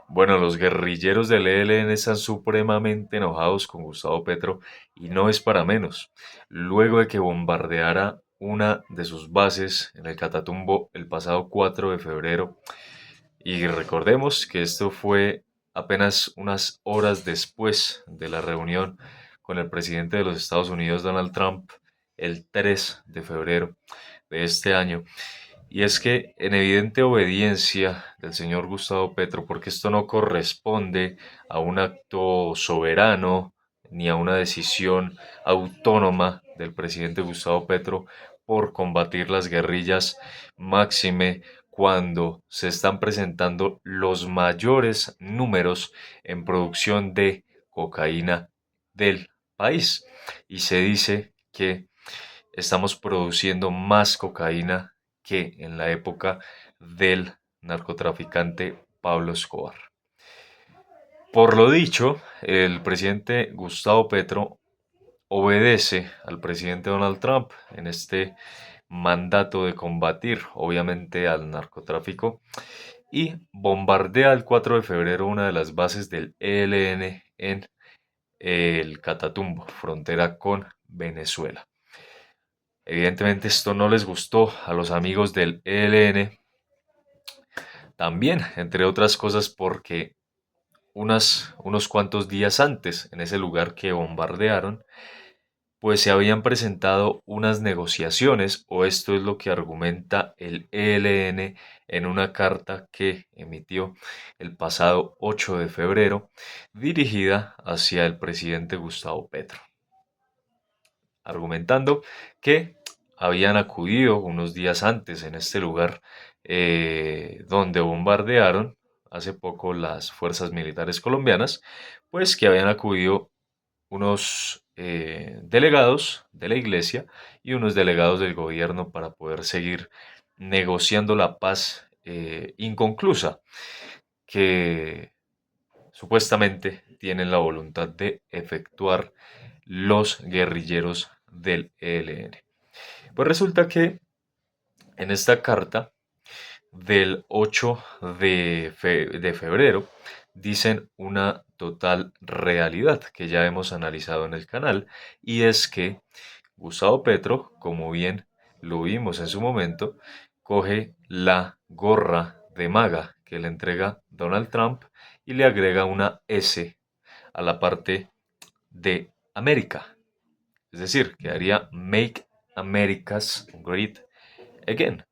Bueno, los guerrilleros del ELN están supremamente enojados con Gustavo Petro y no es para menos. Luego de que bombardeara una de sus bases en el Catatumbo el pasado 4 de febrero, y recordemos que esto fue apenas unas horas después de la reunión con el presidente de los Estados Unidos, Donald Trump, el 3 de febrero de este año. Y es que en evidente obediencia del señor Gustavo Petro, porque esto no corresponde a un acto soberano ni a una decisión autónoma del presidente Gustavo Petro por combatir las guerrillas, máxime cuando se están presentando los mayores números en producción de cocaína del país. Y se dice que estamos produciendo más cocaína que en la época del narcotraficante Pablo Escobar. Por lo dicho, el presidente Gustavo Petro obedece al presidente Donald Trump en este mandato de combatir, obviamente, al narcotráfico y bombardea el 4 de febrero una de las bases del ELN en el Catatumbo, frontera con Venezuela. Evidentemente esto no les gustó a los amigos del ELN, también, entre otras cosas, porque unos cuantos días antes, en ese lugar que bombardearon, pues se habían presentado unas negociaciones, o esto es lo que argumenta el ELN en una carta que emitió el pasado 8 de febrero, dirigida hacia el presidente Gustavo Petro, argumentando que habían acudido unos días antes en este lugar donde bombardearon hace poco las fuerzas militares colombianas, pues que habían acudido unos delegados de la iglesia y unos delegados del gobierno para poder seguir negociando la paz inconclusa que supuestamente tienen la voluntad de efectuar los guerrilleros del ELN. Pues resulta que en esta carta del 8 de febrero dicen una total realidad que ya hemos analizado en el canal, y es que Gustavo Petro, como bien lo vimos en su momento, coge la gorra de maga que le entrega Donald Trump y le agrega una S a la parte de América. Es decir, quedaría Make America's Great Again.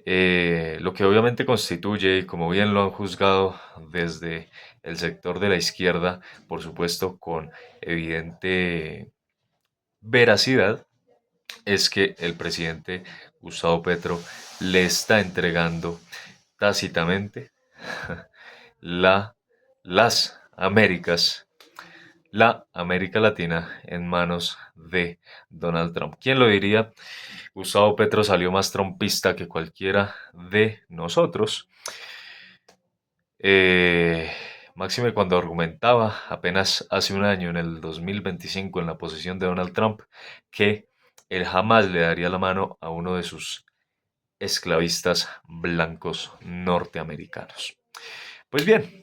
Lo que obviamente constituye, como bien lo han juzgado desde el sector de la izquierda, por supuesto con evidente veracidad, es que el presidente Gustavo Petro le está entregando tácitamente la, las Américas, la América Latina en manos de Donald Trump. ¿Quién lo diría? Gustavo Petro salió más trompista que cualquiera de nosotros. Eh, Máxime cuando argumentaba apenas hace un año, en el 2025, en la posición de Donald Trump, que él jamás le daría la mano a uno de sus esclavistas blancos norteamericanos. Pues bien,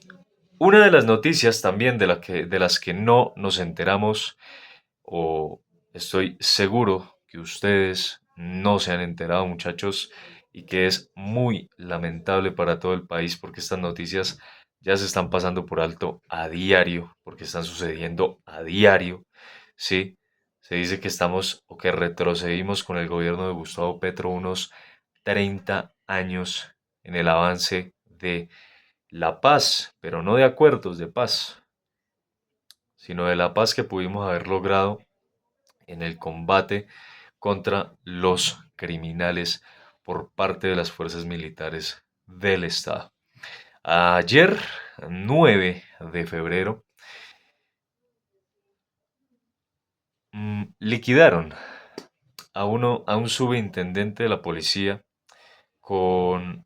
una de las noticias también de las que no nos enteramos, o estoy seguro que ustedes no se han enterado, muchachos, y que es muy lamentable para todo el país porque estas noticias ya se están pasando por alto a diario, porque están sucediendo a diario, ¿sí? Se dice que estamos o que retrocedimos con el gobierno de Gustavo Petro unos 30 años en el avance de la paz, pero no de acuerdos de paz, sino de la paz que pudimos haber logrado en el combate contra los criminales por parte de las fuerzas militares del Estado. Ayer, 9 de febrero, liquidaron a un subintendente de la policía con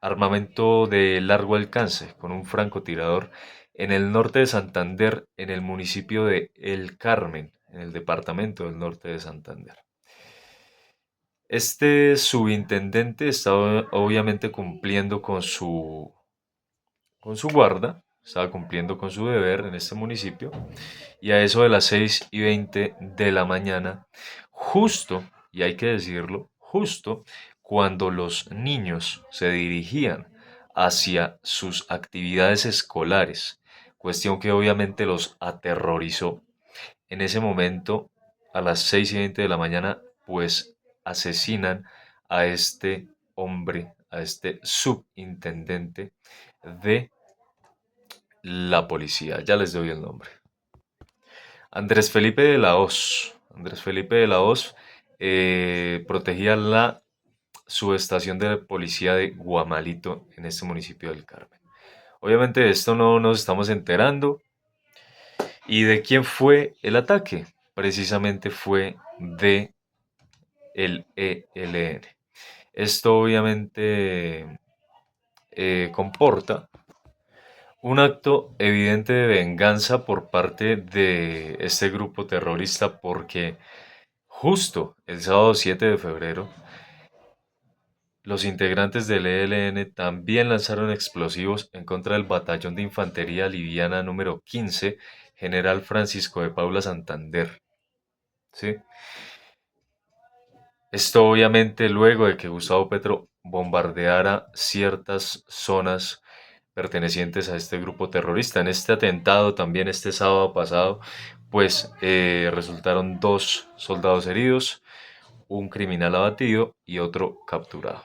armamento de largo alcance, con un francotirador, en el norte de Santander, en el municipio de El Carmen, en el departamento del norte de Santander. Este subintendente está obviamente cumpliendo con su con su guarda, estaba cumpliendo con su deber en este municipio, y a eso de las 6:20 de la mañana, justo, y hay que decirlo, justo cuando los niños se dirigían hacia sus actividades escolares, cuestión que obviamente los aterrorizó. En ese momento, a las 6:20 de la mañana, pues asesinan a este hombre, a este subintendente de la policía. Ya les doy el nombre. Andrés Felipe de la Hoz. Andrés Felipe de la Hoz protegía la subestación de policía de Guamalito en este municipio del Carmen. Obviamente de esto no nos estamos enterando. ¿Y de quién fue el ataque? Precisamente fue de el ELN. Esto obviamente comporta un acto evidente de venganza por parte de este grupo terrorista porque justo el sábado 7 de febrero los integrantes del ELN también lanzaron explosivos en contra del Batallón de Infantería Liviana número 15, General Francisco de Paula Santander. ¿Sí? Esto obviamente luego de que Gustavo Petro bombardeara ciertas zonas pertenecientes a este grupo terrorista. En este atentado, también este sábado pasado, pues resultaron 2 soldados heridos, un criminal abatido y otro capturado.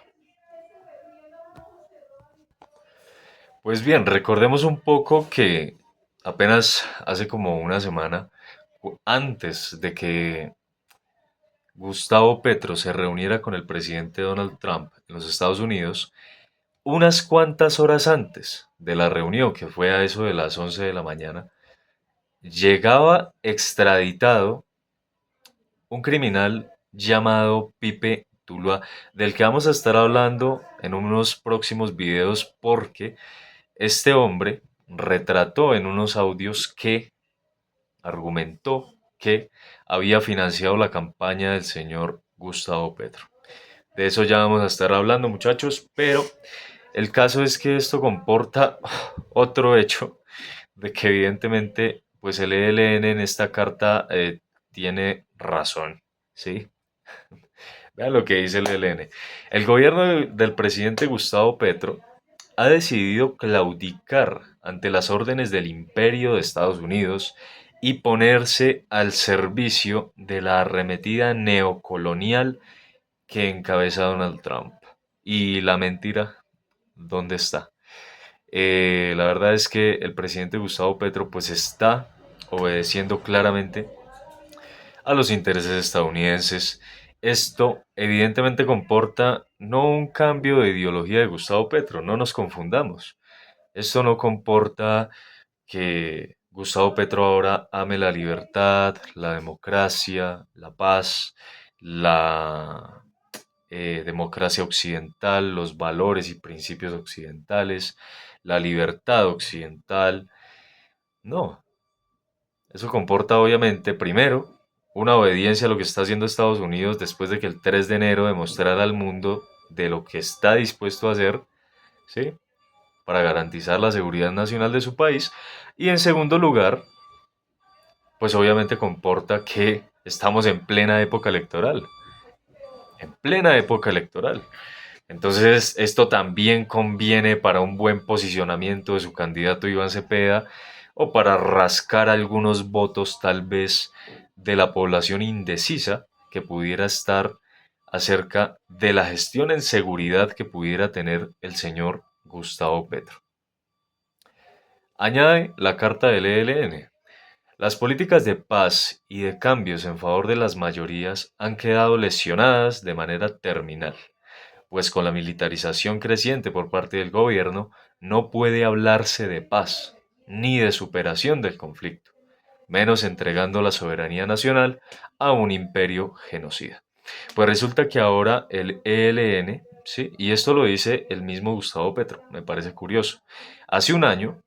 Pues bien, recordemos un poco que apenas hace como una semana, antes de que Gustavo Petro se reuniera con el presidente Donald Trump en los Estados Unidos, unas cuantas horas antes de la reunión, que fue a eso de las 11 de la mañana, llegaba extraditado un criminal llamado Pipe Tuluá, del que vamos a estar hablando en unos próximos videos porque este hombre retrató en unos audios que argumentó que había financiado la campaña del señor Gustavo Petro. De eso ya vamos a estar hablando, muchachos, pero el caso es que esto comporta otro hecho de que evidentemente pues el ELN en esta carta tiene razón, ¿sí? Vean lo que dice el ELN. El gobierno del presidente Gustavo Petro ha decidido claudicar ante las órdenes del imperio de Estados Unidos y ponerse al servicio de la arremetida neocolonial que encabeza Donald Trump. Y la mentira, ¿dónde está? La verdad es que el presidente Gustavo Petro pues está obedeciendo claramente a los intereses estadounidenses. Esto evidentemente comporta no un cambio de ideología de Gustavo Petro, no nos confundamos. Esto no comporta que Gustavo Petro ahora ame la libertad, la democracia, la paz, la democracia occidental, los valores y principios occidentales, la libertad occidental. No, eso comporta obviamente, primero, una obediencia a lo que está haciendo Estados Unidos después de que el 3 de enero demostrara al mundo de lo que está dispuesto a hacer, ¿sí? Para garantizar la seguridad nacional de su país. Y en segundo lugar, pues obviamente comporta que estamos en plena época electoral. En plena época electoral. Entonces, esto también conviene para un buen posicionamiento de su candidato Iván Cepeda o para rascar algunos votos tal vez de la población indecisa que pudiera estar acerca de la gestión en seguridad que pudiera tener el señor Gustavo Petro. Añade la carta del ELN. Las políticas de paz y de cambios en favor de las mayorías han quedado lesionadas de manera terminal, pues con la militarización creciente por parte del gobierno no puede hablarse de paz ni de superación del conflicto, menos entregando la soberanía nacional a un imperio genocida. Pues resulta que ahora el ELN, ¿sí? Y esto lo dice el mismo Gustavo Petro, me parece curioso. Hace un año,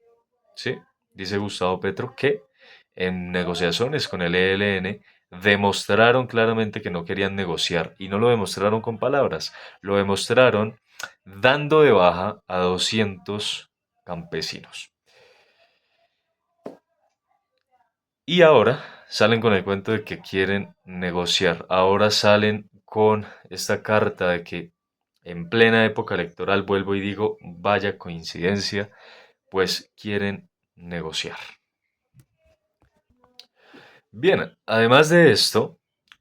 ¿sí? Dice Gustavo Petro que en negociaciones con el ELN demostraron claramente que no querían negociar y no lo demostraron con palabras, lo demostraron dando de baja a 200 campesinos. Y ahora salen con el cuento de que quieren negociar. Ahora salen con esta carta de que en plena época electoral, vuelvo y digo, vaya coincidencia, pues quieren negociar. Bien, además de esto,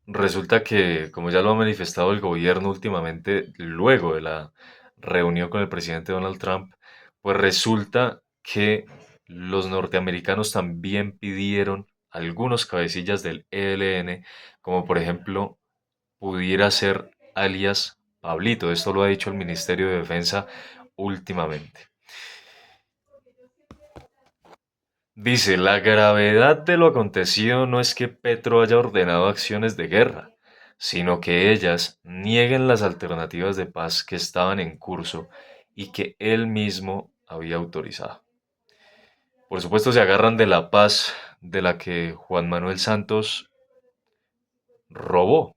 resulta que, como ya lo ha manifestado el gobierno últimamente, luego de la reunión con el presidente Donald Trump, pues resulta que los norteamericanos también pidieron algunos cabecillas del ELN, como por ejemplo pudiera ser alias Pablito. Esto lo ha dicho el Ministerio de Defensa últimamente. Dice, la gravedad de lo acontecido no es que Petro haya ordenado acciones de guerra, sino que ellas nieguen las alternativas de paz que estaban en curso y que él mismo había autorizado. Por supuesto, se agarran de la paz de la que Juan Manuel Santos robó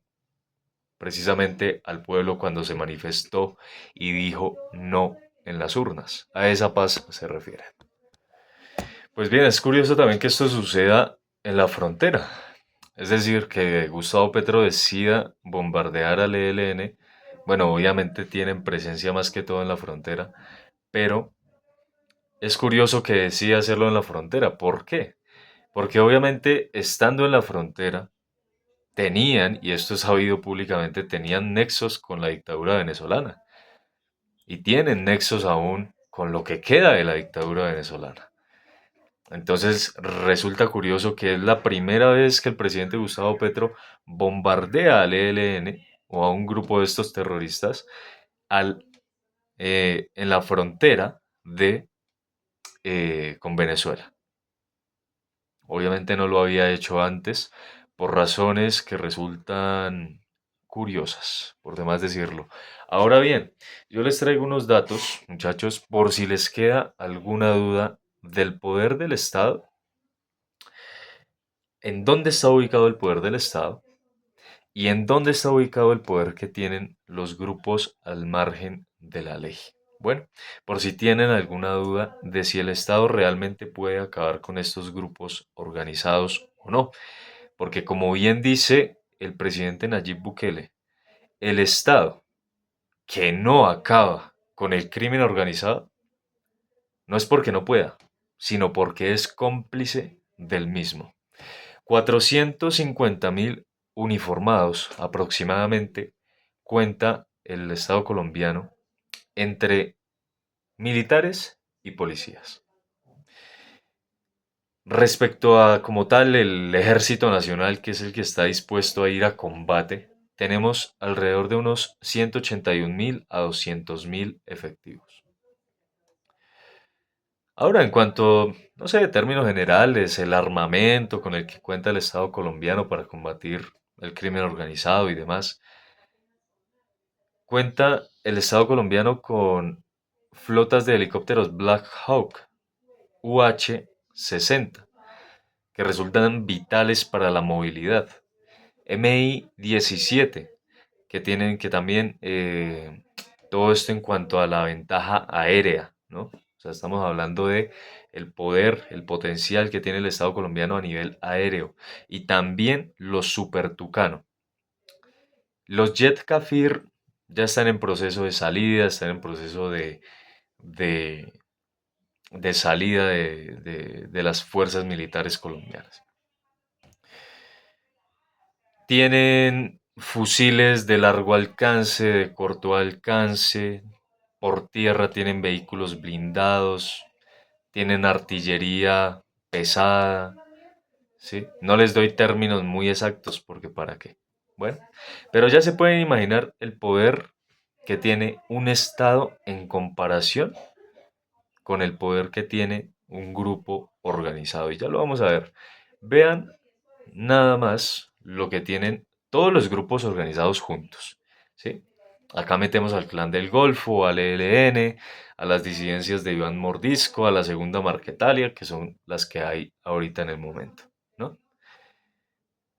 precisamente al pueblo cuando se manifestó y dijo no en las urnas. A esa paz se refiere. Pues bien, es curioso también que esto suceda en la frontera. Es decir, que Gustavo Petro decida bombardear al ELN. Bueno, obviamente tienen presencia más que todo en la frontera, pero es curioso que decida hacerlo en la frontera. ¿Por qué? Porque obviamente estando en la frontera tenían, y esto es sabido públicamente, tenían nexos con la dictadura venezolana y tienen nexos aún con lo que queda de la dictadura venezolana. Entonces resulta curioso que es la primera vez que el presidente Gustavo Petro bombardea al ELN o a un grupo de estos terroristas al, en la frontera con Venezuela. Obviamente no lo había hecho antes por razones que resultan curiosas, por demás decirlo. Ahora bien, yo les traigo unos datos, muchachos, por si les queda alguna duda del poder del Estado, en dónde está ubicado el poder del Estado y en dónde está ubicado el poder que tienen los grupos al margen de la ley. Bueno, por si tienen alguna duda de si el Estado realmente puede acabar con estos grupos organizados o no. Porque como bien dice el presidente Nayib Bukele, el Estado que no acaba con el crimen organizado no es porque no pueda, sino porque es cómplice del mismo. 450.000 uniformados aproximadamente cuenta el Estado colombiano entre militares y policías. Respecto a como tal el Ejército Nacional, que es el que está dispuesto a ir a combate, tenemos alrededor de unos 181.000 a 200.000 efectivos. Ahora, en cuanto, no sé, de términos generales, el armamento con el que cuenta el Estado colombiano para combatir el crimen organizado y demás, cuenta el Estado colombiano con flotas de helicópteros Black Hawk UH-60 que resultan vitales para la movilidad. MI-17 que tienen que también todo esto en cuanto a la ventaja aérea, ¿no? O sea, estamos hablando de el poder, el potencial que tiene el Estado colombiano a nivel aéreo y también los Super Tucano. Los Jet Kafir ya están en proceso de salida, están en proceso de, de salida de las fuerzas militares colombianas. Tienen fusiles de largo alcance, de corto alcance, por tierra tienen vehículos blindados, tienen artillería pesada, ¿sí? No les doy términos muy exactos porque para qué. Bueno, pero ya se pueden imaginar el poder que tiene un Estado en comparación con el poder que tiene un grupo organizado. Y ya lo vamos a ver. Vean nada más lo que tienen todos los grupos organizados juntos. ¿Sí? Acá metemos al Clan del Golfo, al ELN, a las disidencias de Iván Mordisco, a la Segunda Marquetalia, que son las que hay ahorita en el momento. ¿No?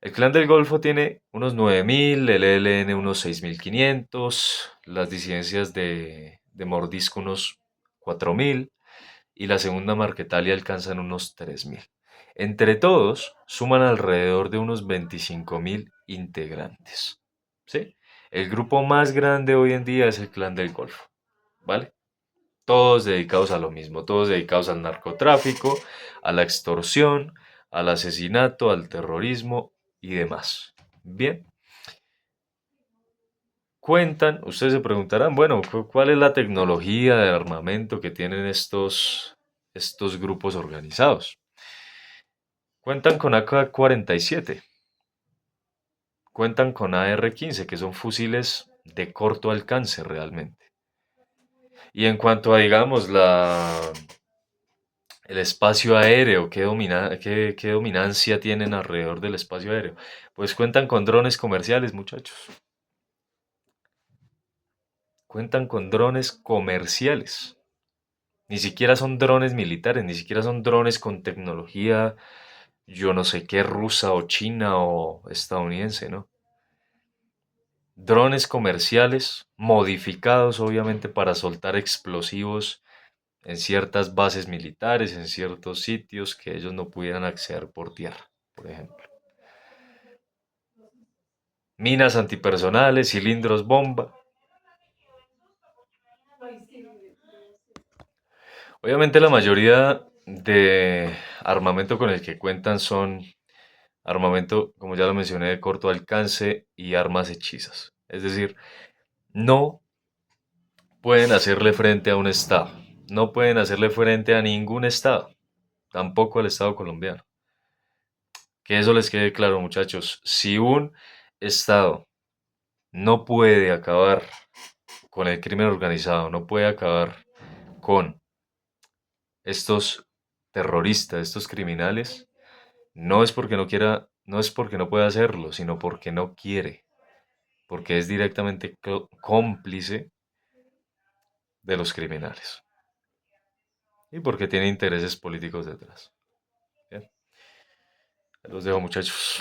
El Clan del Golfo tiene unos 9.000, el ELN unos 6.500, las disidencias de Mordisco unos 4.000 y la segunda Marquetalia alcanzan unos 3.000. Entre todos, suman alrededor de unos 25.000 integrantes. ¿Sí? El grupo más grande hoy en día es el Clan del Golfo, ¿vale? Todos dedicados a lo mismo, todos dedicados al narcotráfico, a la extorsión, al asesinato, al terrorismo y demás. Bien, cuentan, ustedes se preguntarán, bueno, ¿cuál es la tecnología de armamento que tienen estos grupos organizados? Cuentan con AK-47, cuentan con AR-15, que son fusiles de corto alcance realmente. Y en cuanto a, digamos, el espacio aéreo, qué dominancia tienen alrededor del espacio aéreo? Pues cuentan con drones comerciales, muchachos. Cuentan con drones comerciales. Ni siquiera son drones militares, ni siquiera son drones con tecnología, yo no sé qué, rusa o china o estadounidense, ¿no? Drones comerciales modificados obviamente para soltar explosivos en ciertas bases militares, en ciertos sitios que ellos no pudieran acceder por tierra, por ejemplo. Minas antipersonales, cilindros bomba. Obviamente la mayoría de armamento con el que cuentan son armamento, como ya lo mencioné, de corto alcance y armas hechizas. Es decir, no pueden hacerle frente a un Estado. No pueden hacerle frente a ningún Estado. Tampoco al Estado colombiano. Que eso les quede claro, muchachos. Si un Estado no puede acabar con el crimen organizado, no puede acabar con estos terroristas, estos criminales, no es porque no quiera, no es porque no pueda hacerlo, sino porque no quiere, porque es directamente cómplice de los criminales y porque tiene intereses políticos detrás. Bien, los dejo, muchachos.